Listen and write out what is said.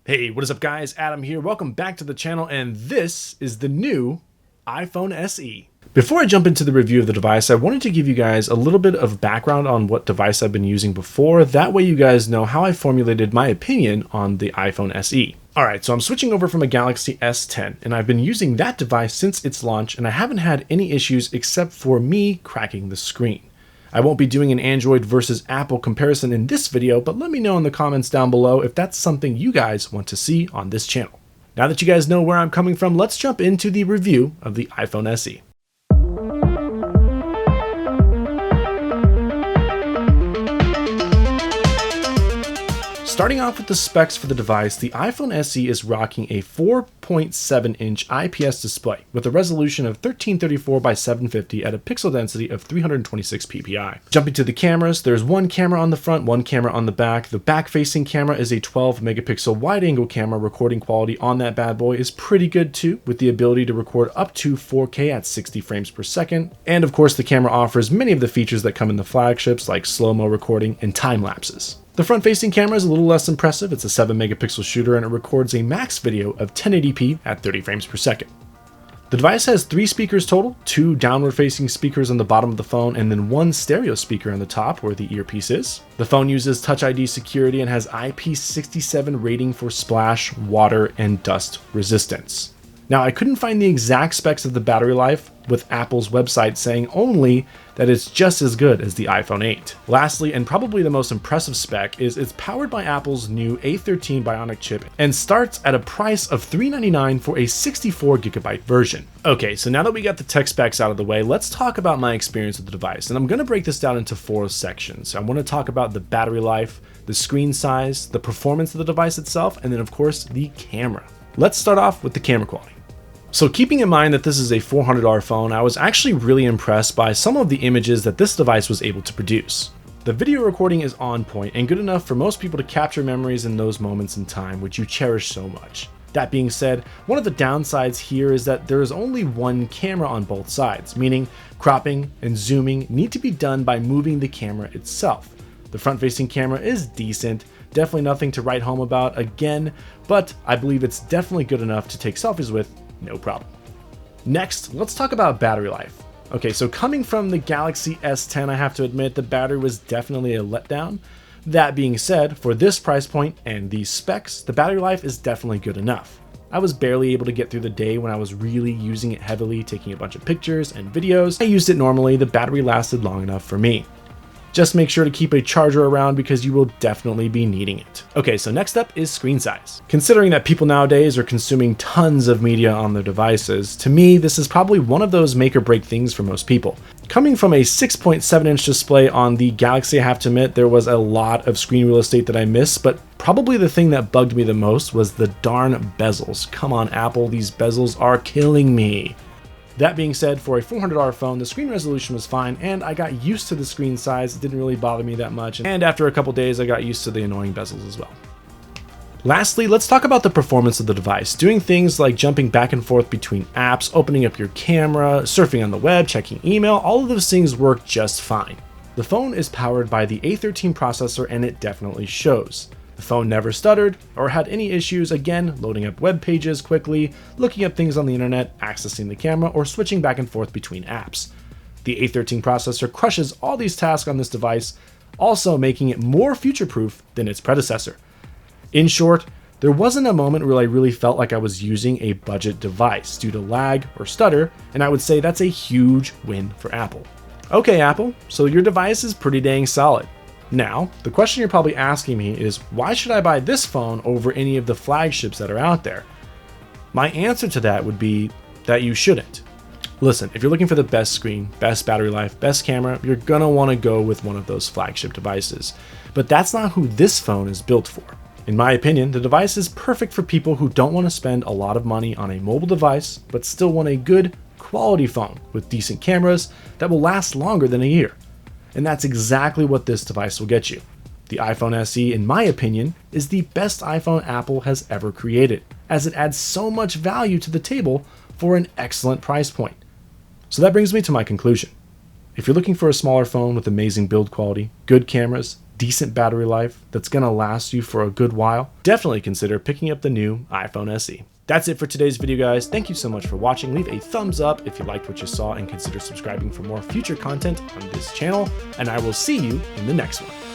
Hey, what is up guys? Adam here. Welcome back to the channel, and this is the new iPhone SE. Before I jump into the review of the device, I wanted to give you guys a little bit of background on what device I've been using before. That way you guys know how I formulated my opinion on the iPhone SE. Alright, so I'm switching over from a Galaxy S10, and I've been using that device since its launch, and I haven't had any issues except for me cracking the screen. I won't be doing an Android versus Apple comparison in this video, but let me know in the comments down below if that's something you guys want to see on this channel. Now that you guys know where I'm coming from, let's jump into the review of the iPhone SE. Starting off with the specs for the device, the iPhone SE is rocking a 4.7-inch IPS display with a resolution of 1334 by 750 at a pixel density of 326 ppi. Jumping to the cameras, there's one camera on the front, one camera on the back. The back-facing camera is a 12-megapixel wide-angle camera. Recording quality on that bad boy is pretty good too, with the ability to record up to 4K at 60 frames per second. And of course, the camera offers many of the features that come in the flagships, like slow-mo recording and time lapses. The front-facing camera is a little less impressive. It's a 7-megapixel shooter and it records a max video of 1080p at 30 frames per second. The device has 3 speakers total, 2 downward-facing speakers on the bottom of the phone, and then 1 stereo speaker on the top where the earpiece is. The phone uses Touch ID security and has IP67 rating for splash, water, and dust resistance. Now, I couldn't find the exact specs of the battery life, with Apple's website saying only that it's just as good as the iPhone 8. Lastly, and probably the most impressive spec, is it's powered by Apple's new A13 Bionic chip and starts at a price of $399 for a 64GB version. Okay, so now that we got the tech specs out of the way, let's talk about my experience with the device. And I'm going to break this down into 4 sections. I want to talk about the battery life, the screen size, the performance of the device itself, and then of course the camera. Let's start off with the camera quality. So keeping in mind that this is a $400 phone, I was actually really impressed by some of the images that this device was able to produce. The video recording is on point and good enough for most people to capture memories in those moments in time which you cherish so much. That being said, one of the downsides here is that there is only one camera on both sides, meaning cropping and zooming need to be done by moving the camera itself. The front-facing camera is decent, definitely nothing to write home about again, but I believe it's definitely good enough to take selfies with. No problem. Next, let's talk about battery life. Okay, so coming from the Galaxy S10, I have to admit the battery was definitely a letdown. That being said, for this price point and these specs, the battery life is definitely good enough. I was barely able to get through the day when I was really using it heavily, taking a bunch of pictures and videos. I used it normally, the battery lasted long enough for me. Just make sure to keep a charger around because you will definitely be needing it. Okay, so next up is screen size. Considering that people nowadays are consuming tons of media on their devices, to me, this is probably one of those make or break things for most people. Coming from a 6.7-inch display on the Galaxy, I have to admit, there was a lot of screen real estate that I missed, but probably the thing that bugged me the most was the darn bezels. Come on, Apple, these bezels are killing me. That being said, for a $400 phone, the screen resolution was fine, and I got used to the screen size. It didn't really bother me that much, and after a couple days, I got used to the annoying bezels as well. Lastly, let's talk about the performance of the device. Doing things like jumping back and forth between apps, opening up your camera, surfing on the web, checking email, all of those things work just fine. The phone is powered by the A13 processor, and it definitely shows. The phone never stuttered or had any issues, again, loading up web pages quickly, looking up things on the internet, accessing the camera, or switching back and forth between apps. The A13 processor crushes all these tasks on this device, also making it more future-proof than its predecessor. In short, there wasn't a moment where I really felt like I was using a budget device due to lag or stutter, and I would say that's a huge win for Apple. Okay, Apple, so your device is pretty dang solid. Now, the question you're probably asking me is, why should I buy this phone over any of the flagships that are out there? My answer to that would be that you shouldn't. Listen, if you're looking for the best screen, best battery life, best camera, you're gonna wanna go with one of those flagship devices. But that's not who this phone is built for. In my opinion, the device is perfect for people who don't wanna spend a lot of money on a mobile device, but still want a good, quality phone with decent cameras that will last longer than a year. And that's exactly what this device will get you. The iPhone SE, in my opinion, is the best iPhone Apple has ever created, as it adds so much value to the table for an excellent price point. So that brings me to my conclusion. If you're looking for a smaller phone with amazing build quality, good cameras, decent battery life that's gonna last you for a good while, definitely consider picking up the new iPhone SE. That's it for today's video, guys. Thank you so much for watching. Leave a thumbs up if you liked what you saw and consider subscribing for more future content on this channel, and I will see you in the next one.